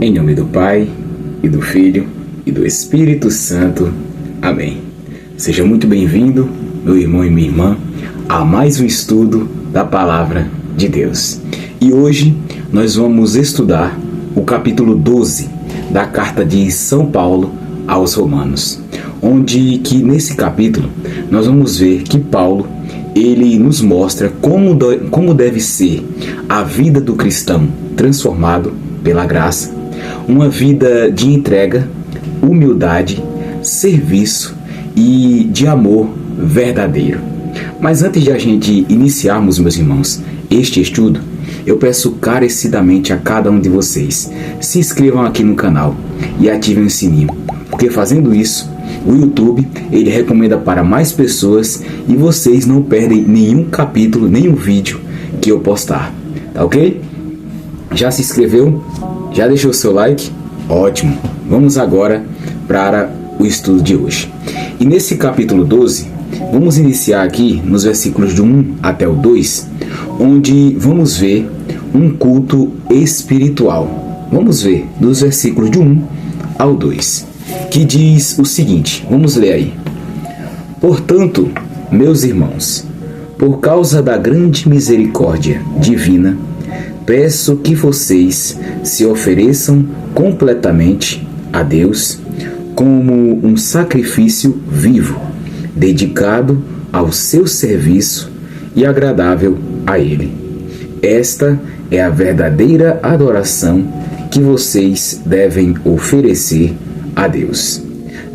Em nome do Pai, e do Filho, e do Espírito Santo. Amém. Seja muito bem-vindo, meu irmão e minha irmã, a mais um estudo da Palavra de Deus. E hoje nós vamos estudar o capítulo 12 da carta de São Paulo aos Romanos, onde que nesse capítulo nós vamos ver que Paulo ele nos mostra como deve ser a vida do cristão transformado pela graça, uma vida de entrega, humildade, serviço e de amor verdadeiro. Mas antes de a gente iniciarmos, meus irmãos, este estudo, eu peço carecidamente a cada um de vocês, se inscrevam aqui no canal e ativem o sininho, porque fazendo isso, o YouTube ele recomenda para mais pessoas e vocês não perdem nenhum capítulo, nenhum vídeo que eu postar, tá ok? Já se inscreveu? Já deixou o seu like? Ótimo! Vamos agora para o estudo de hoje. E nesse capítulo 12, vamos iniciar aqui nos versículos de 1 até o 2, onde vamos ver um culto espiritual. Vamos ver dos versículos de 1 ao 2, que diz o seguinte, vamos ler aí. Portanto, meus irmãos, por causa da grande misericórdia divina, peço que vocês se ofereçam completamente a Deus como um sacrifício vivo, dedicado ao seu serviço e agradável a Ele. Esta é a verdadeira adoração que vocês devem oferecer a Deus.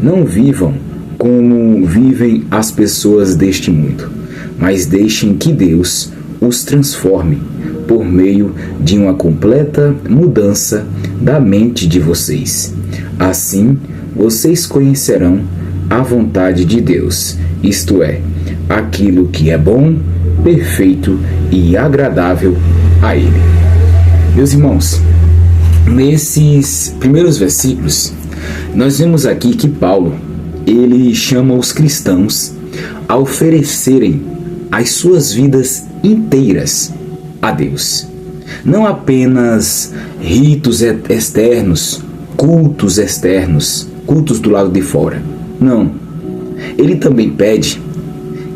Não vivam como vivem as pessoas deste mundo, mas deixem que Deus os transforme por meio de uma completa mudança da mente de vocês. Assim, vocês conhecerão a vontade de Deus, isto é, aquilo que é bom, perfeito e agradável a Ele. Meus irmãos, nesses primeiros versículos, nós vemos aqui que Paulo, ele chama os cristãos a oferecerem as suas vidas inteiras a Deus. Não apenas ritos externos, cultos externos, cultos do lado de fora. Não. Ele também pede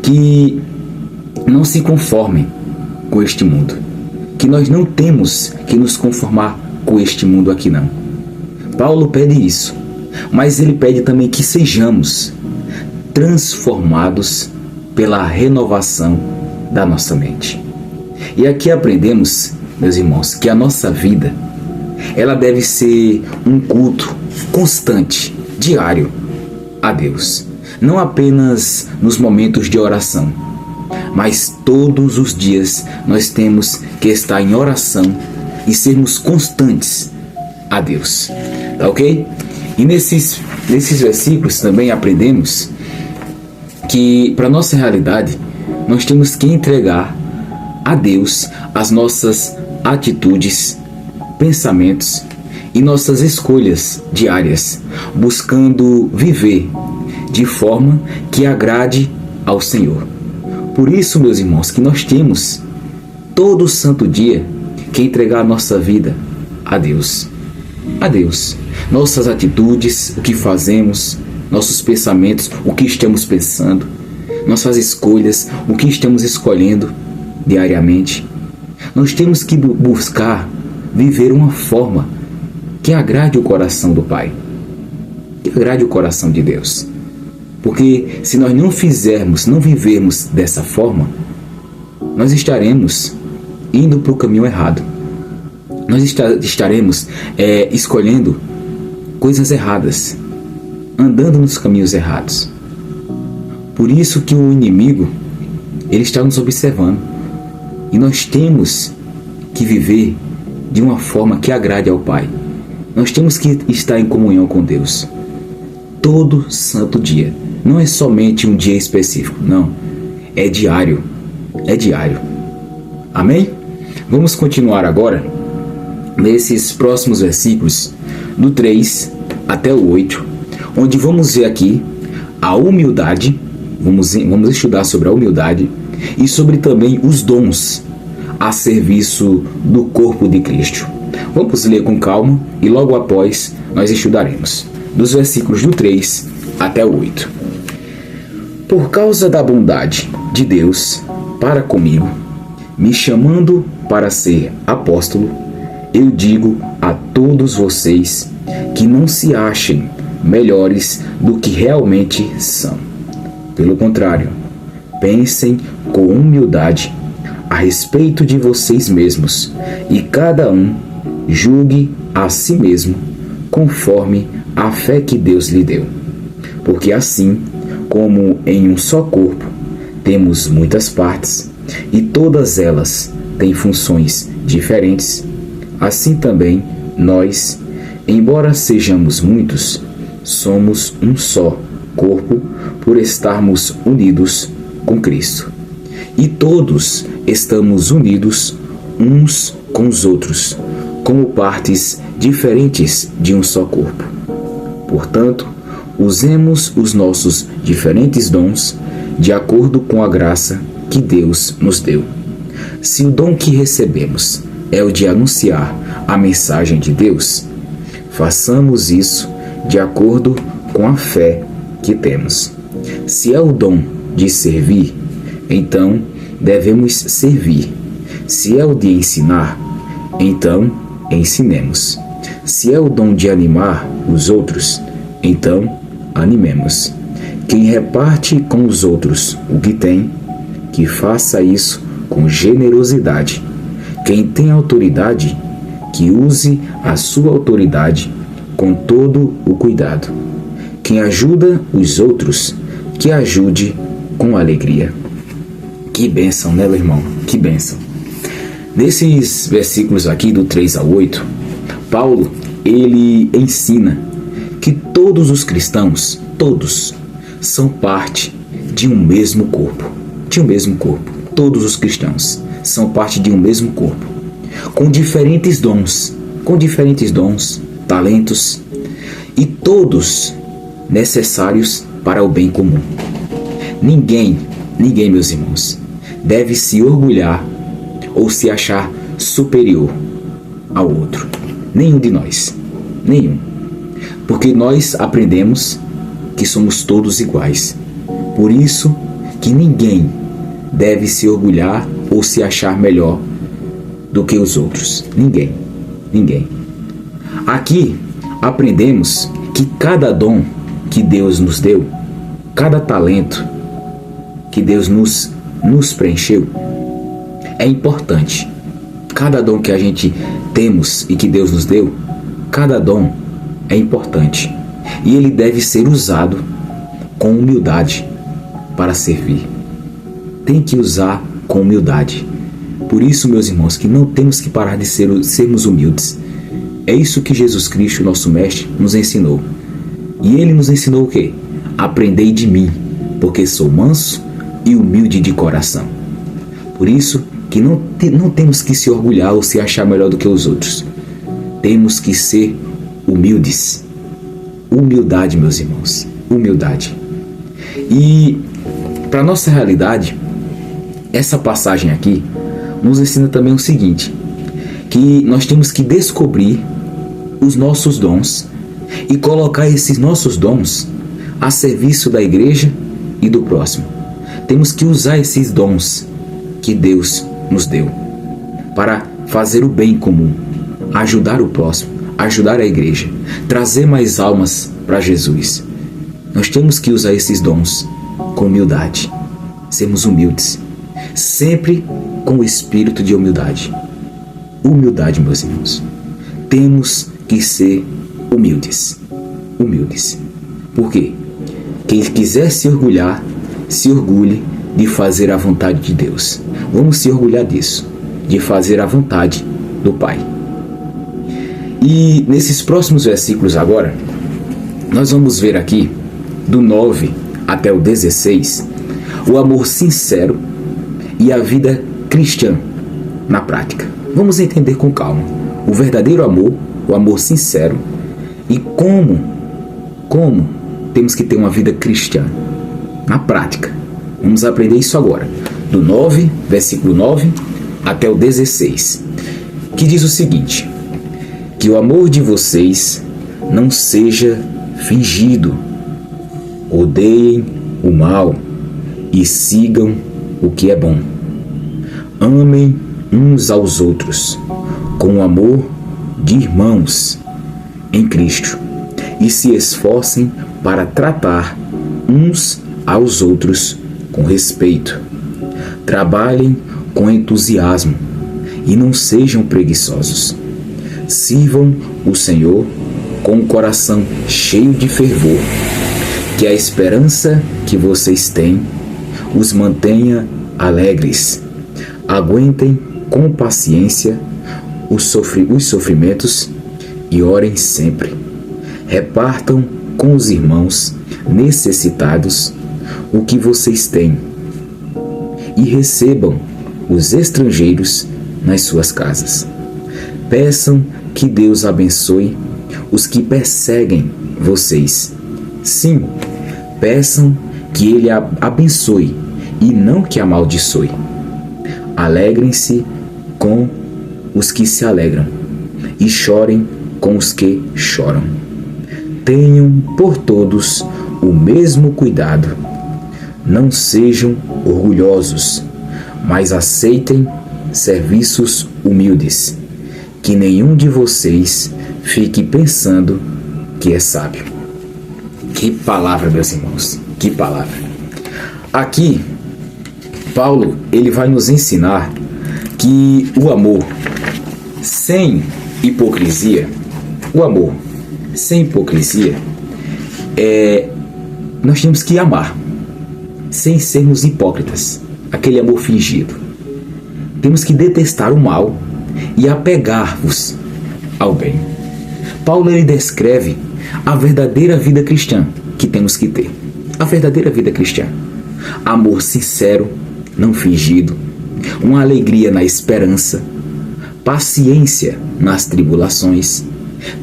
que não se conformem com este mundo. Que nós não temos que nos conformar com este mundo aqui, não. Paulo pede isso. Mas ele pede também que sejamos transformados pela renovação da nossa mente. E aqui aprendemos, meus irmãos, que a nossa vida, ela deve ser um culto constante, diário, a Deus. Não apenas nos momentos de oração, mas todos os dias nós temos que estar em oração e sermos constantes a Deus. Tá ok? E nesses versículos também aprendemos que para nossa realidade nós temos que entregar a Deus as nossas atitudes, pensamentos e nossas escolhas diárias, buscando viver de forma que agrade ao Senhor. Por isso, meus irmãos, que nós temos todo santo dia que entregar a nossa vida a Deus. A Deus. Nossas atitudes, o que fazemos, nossos pensamentos, o que estamos pensando, nossas escolhas, o que estamos escolhendo diariamente. Nós temos que buscar viver uma forma que agrade o coração do Pai, que agrade o coração de Deus. Porque se nós não vivermos dessa forma, nós estaremos indo para o caminho errado. Nós estaremos escolhendo coisas erradas, andando nos caminhos errados. Por isso que o inimigo, ele está nos observando. E nós temos que viver de uma forma que agrade ao Pai. Nós temos que estar em comunhão com Deus todo santo dia. Não é somente um dia específico, não. É diário. É diário. Amém? Vamos continuar agora nesses próximos versículos, do 3 até o 8, onde vamos ver aqui a humildade. Vamos estudar sobre a humildade e sobre também os dons a serviço do corpo de Cristo. Vamos ler com calma e logo após nós estudaremos, dos versículos do 3 até o 8. Por causa da bondade de Deus para comigo, me chamando para ser apóstolo, eu digo a todos vocês que não se achem melhores do que realmente são. Pelo contrário, pensem com humildade a respeito de vocês mesmos e cada um julgue a si mesmo conforme a fé que Deus lhe deu. Porque assim, como em um só corpo temos muitas partes e todas elas têm funções diferentes, assim também nós, embora sejamos muitos, somos um só corpo por estarmos unidos com Cristo. E todos estamos unidos uns com os outros, como partes diferentes de um só corpo. Portanto, usemos os nossos diferentes dons de acordo com a graça que Deus nos deu. Se o dom que recebemos é o de anunciar a mensagem de Deus, façamos isso de acordo com a fé que temos. Se é o dom de servir, então devemos servir. Se é o de ensinar, então ensinemos. Se é o dom de animar os outros, então animemos. Quem reparte com os outros o que tem, que faça isso com generosidade. Quem tem autoridade, que use a sua autoridade com todo o cuidado. Quem ajuda os outros, que ajude com alegria. Que bênção, né, meu irmão? Que bênção. Nesses versículos aqui, do 3 ao 8, Paulo, ele ensina que todos os cristãos, todos, são parte de um mesmo corpo. De um mesmo corpo. Todos os cristãos são parte de um mesmo corpo. Com diferentes dons, talentos, e todos necessários para o bem comum. Ninguém, meus irmãos, deve se orgulhar ou se achar superior ao outro. Nenhum de nós. Nenhum. Porque nós aprendemos que somos todos iguais. Por isso que ninguém deve se orgulhar ou se achar melhor do que os outros. Ninguém. Aqui aprendemos que cada dom que Deus nos deu, cada talento que Deus nos preencheu, é importante. Cada dom que a gente temos e que Deus nos deu, cada dom é importante. E ele deve ser usado com humildade para servir. Tem que usar com humildade. Por isso, meus irmãos, que não temos que parar de sermos humildes. É isso que Jesus Cristo, nosso Mestre, nos ensinou. E ele nos ensinou o quê? Aprendei de mim, porque sou manso e humilde de coração. Por isso que não temos que se orgulhar ou se achar melhor do que os outros. Temos que ser humildes. Humildade, meus irmãos. Humildade. E para nossa realidade, essa passagem aqui nos ensina também o seguinte, que nós temos que descobrir os nossos dons e colocar esses nossos dons a serviço da igreja e do próximo. Temos que usar esses dons que Deus nos deu para fazer o bem comum, ajudar o próximo, ajudar a igreja, trazer mais almas para Jesus. Nós temos que usar esses dons com humildade, sermos humildes, sempre com o espírito de humildade. Humildade, meus irmãos. Temos que ser humildes. Humildes. Por quê? Quem quiser se orgulhar, se orgulhe de fazer a vontade de Deus. Vamos se orgulhar disso, de fazer a vontade do Pai. E nesses próximos versículos agora, nós vamos ver aqui, do 9 até o 16, o amor sincero e a vida cristã na prática. Vamos entender com calma o verdadeiro amor, o amor sincero, e como temos que ter uma vida cristã na prática. Vamos aprender isso agora, do 9, versículo 9 até o 16, que diz o seguinte: que o amor de vocês não seja fingido. Odeiem o mal e sigam o que é bom. Amem uns aos outros com o amor de irmãos em Cristo e se esforcem para tratar uns aos outros com respeito. Trabalhem com entusiasmo e não sejam preguiçosos. Sirvam o Senhor com o coração cheio de fervor. Que a esperança que vocês têm os mantenha alegres. Aguentem com paciência os sofrimentos e orem sempre. Repartam com os irmãos necessitados o que vocês têm e recebam os estrangeiros nas suas casas. Peçam que Deus abençoe os que perseguem vocês. Sim, peçam que Ele abençoe e não que amaldiçoe. Alegrem-se com os que se alegram e chorem com os que choram. Tenham por todos o mesmo cuidado. Não sejam orgulhosos, mas aceitem serviços humildes. Que nenhum de vocês fique pensando que é sábio. Que palavra, meus irmãos, que palavra. Aqui, Paulo, ele vai nos ensinar que o amor sem hipocrisia, nós temos que amar, sem sermos hipócritas, aquele amor fingido. Temos que detestar o mal e apegar-vos ao bem. Paulo, ele descreve a verdadeira vida cristã que temos que ter. A verdadeira vida cristã. Amor sincero, não fingido, uma alegria na esperança, paciência nas tribulações,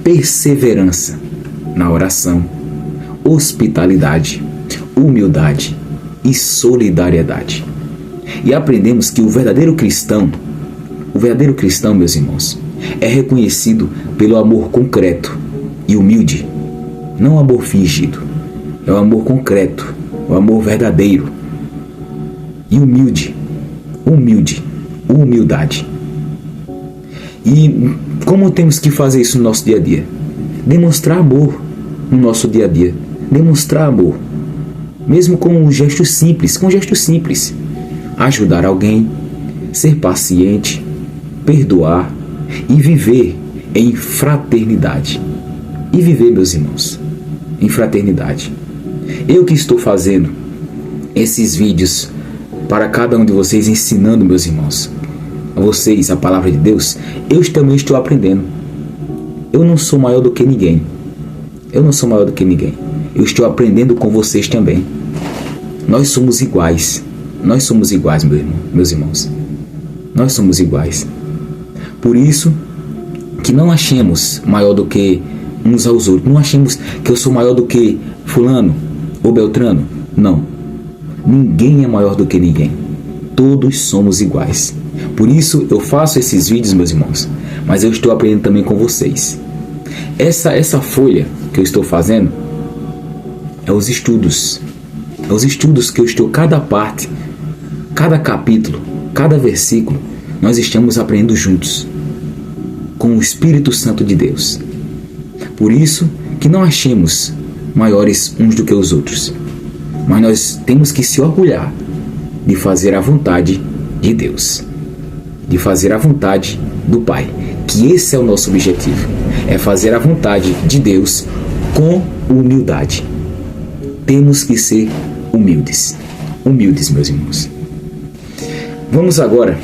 perseverança na oração, hospitalidade, humildade e solidariedade. E aprendemos que o verdadeiro cristão, meus irmãos, é reconhecido pelo amor concreto e humilde, não o amor fingido. É o amor concreto, o amor verdadeiro e humildade. E como temos que fazer isso no nosso dia a dia? Demonstrar amor no nosso dia a dia. Demonstrar amor, mesmo com um gesto simples, ajudar alguém, ser paciente, perdoar e viver em fraternidade. E viver, meus irmãos, em fraternidade. Eu que estou fazendo esses vídeos para cada um de vocês, ensinando, meus irmãos, a vocês a palavra de Deus, eu também estou aprendendo. Eu não sou maior do que ninguém. Eu estou aprendendo com vocês também. Nós somos iguais, meus irmãos. Nós somos iguais. Por isso, que não achemos maior do que uns aos outros. Não achemos que eu sou maior do que fulano ou beltrano. Não. Ninguém é maior do que ninguém. Todos somos iguais. Por isso eu faço esses vídeos, meus irmãos. Mas eu estou aprendendo também com vocês. Essa folha que eu estou fazendo é os estudos. É os estudos que eu estou, cada parte, cada capítulo, cada versículo, nós estamos aprendendo juntos, com o Espírito Santo de Deus. Por isso que não achemos maiores uns do que os outros, mas nós temos que se orgulhar de fazer a vontade de Deus, de fazer a vontade do Pai, que esse é o nosso objetivo, é fazer a vontade de Deus com humildade. Temos que ser humildes, meus irmãos. Vamos agora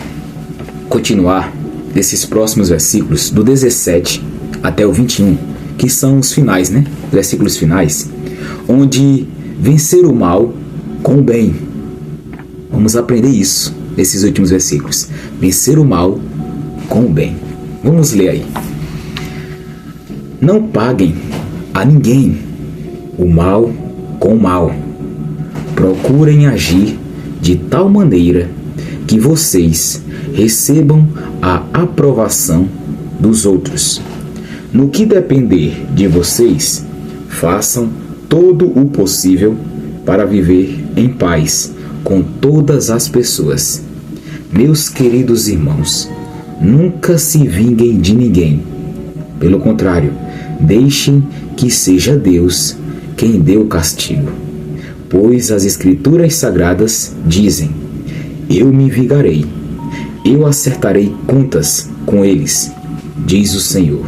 continuar desses próximos versículos, do 17 até o 21, que são os finais, né? Versículos finais, onde vencer o mal com o bem. Vamos aprender isso nesses últimos versículos. Vencer o mal com o bem. Vamos ler aí. Não paguem a ninguém o mal com o mal. Procurem agir de tal maneira que vocês recebam a aprovação dos outros. No que depender de vocês, façam todo o possível para viver em paz com todas as pessoas. Meus queridos irmãos, nunca se vinguem de ninguém. Pelo contrário, deixem que seja Deus quem dê o castigo. Pois as Escrituras Sagradas dizem: eu me vingarei, eu acertarei contas com eles, diz o Senhor.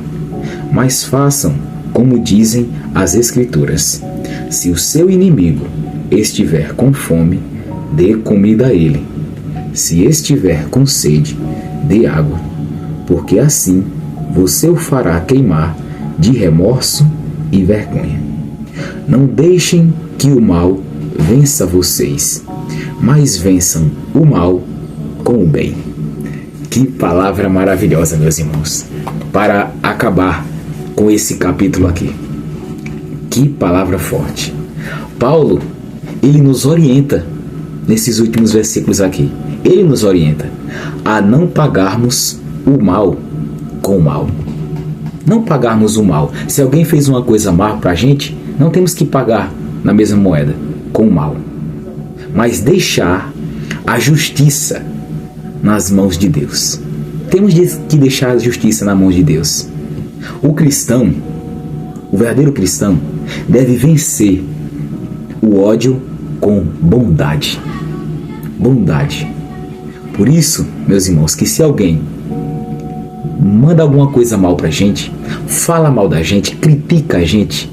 Mas façam como dizem as Escrituras: se o seu inimigo estiver com fome, dê comida a ele. Se estiver com sede, dê água, porque assim você o fará queimar de remorso e vergonha. Não deixem que o mal vença vocês, mas vençam o mal com o bem. Que palavra maravilhosa, meus irmãos, para acabar com esse capítulo aqui. Que palavra forte. Paulo, ele nos orienta nesses últimos versículos aqui. Ele nos orienta a não pagarmos o mal com o mal. Não pagarmos o mal. Se alguém fez uma coisa má para a gente, não temos que pagar na mesma moeda com o mal, mas deixar a justiça nas mãos de Deus. Temos que deixar a justiça nas mãos de Deus. O cristão, o verdadeiro cristão, deve vencer o ódio com bondade. Bondade. Por isso, meus irmãos, que se alguém manda alguma coisa mal pra gente, fala mal da gente, critica a gente,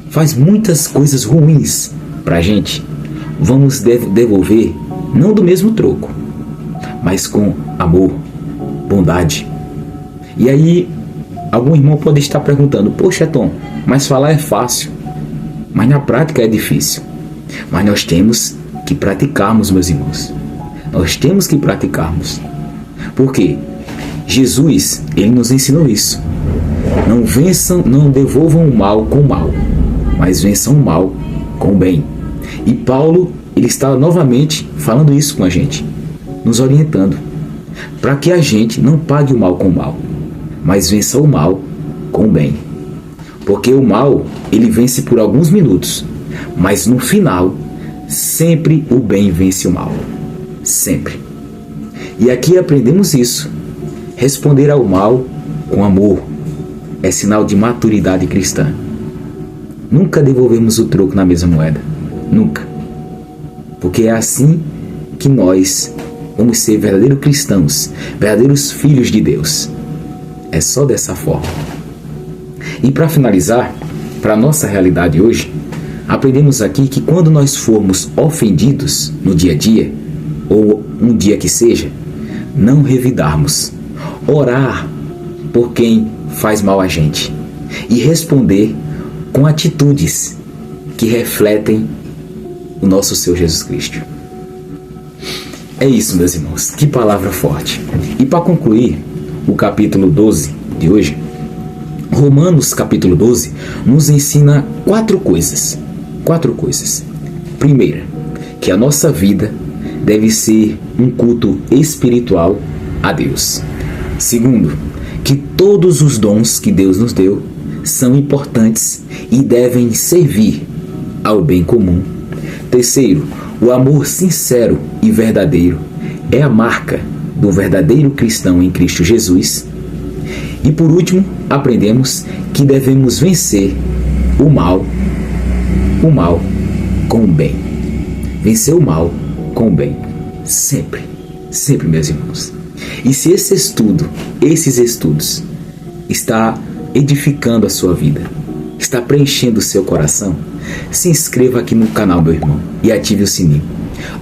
faz muitas coisas ruins pra gente, vamos devolver, não do mesmo troco, mas com amor, bondade. E aí, algum irmão pode estar perguntando: poxa, Tom, mas falar é fácil, mas na prática é difícil. Mas nós temos que praticarmos, meus irmãos. Nós temos que praticarmos. Por quê? Jesus, ele nos ensinou isso. Não vençam, não devolvam o mal com o mal, mas vençam o mal com o bem. E Paulo, ele está novamente falando isso com a gente, nos orientando, para que a gente não pague o mal com o mal, mas vença o mal com o bem. Porque o mal, ele vence por alguns minutos, mas no final, sempre o bem vence o mal. Sempre. E aqui aprendemos isso. Responder ao mal com amor é sinal de maturidade cristã. Nunca devolvemos o troco na mesma moeda. Nunca. Porque é assim que nós vamos ser verdadeiros cristãos, verdadeiros filhos de Deus. É só dessa forma. E para finalizar, para a nossa realidade hoje, aprendemos aqui que quando nós formos ofendidos no dia a dia, ou um dia que seja, não revidarmos, orar por quem faz mal a gente e responder com atitudes que refletem o nosso Senhor Jesus Cristo. É isso, meus irmãos, que palavra forte. E para concluir o capítulo 12 de hoje, Romanos capítulo 12 nos ensina quatro coisas. Primeira, que a nossa vida deve ser um culto espiritual a Deus. Segundo, que todos os dons que Deus nos deu são importantes e devem servir ao bem comum. Terceiro, o amor sincero e verdadeiro é a marca do verdadeiro cristão em Cristo Jesus. E por último, aprendemos que devemos vencer o mal com o bem. Vencer o mal com o bem. Sempre, sempre, meus irmãos. E se esses estudos está edificando a sua vida, está preenchendo o seu coração, se inscreva aqui no canal, meu irmão, e ative o sininho.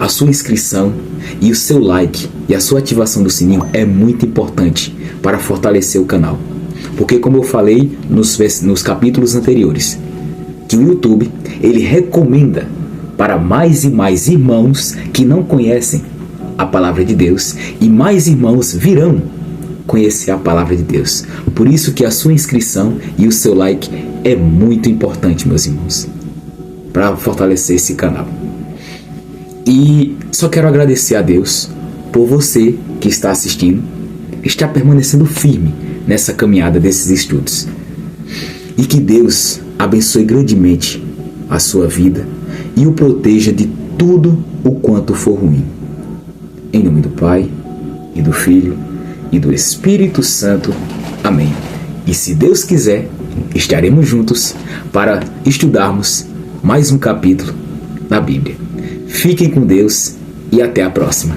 A sua inscrição e o seu like e a sua ativação do sininho é muito importante para fortalecer o canal. Porque, como eu falei nos capítulos anteriores, que o YouTube, ele recomenda para mais e mais irmãos que não conhecem a palavra de Deus, e mais irmãos virão conhecer a palavra de Deus. Por isso que a sua inscrição e o seu like é muito importante, meus irmãos, para fortalecer esse canal. E só quero agradecer a Deus por você que está assistindo, está permanecendo firme nessa caminhada desses estudos. e que Deus abençoe grandemente a sua vida e o proteja de tudo o quanto for ruim. Em nome do Pai, e do Filho, e do Espírito Santo. Amém. E se Deus quiser, estaremos juntos para estudarmos mais um capítulo da Bíblia. Fiquem com Deus e até a próxima.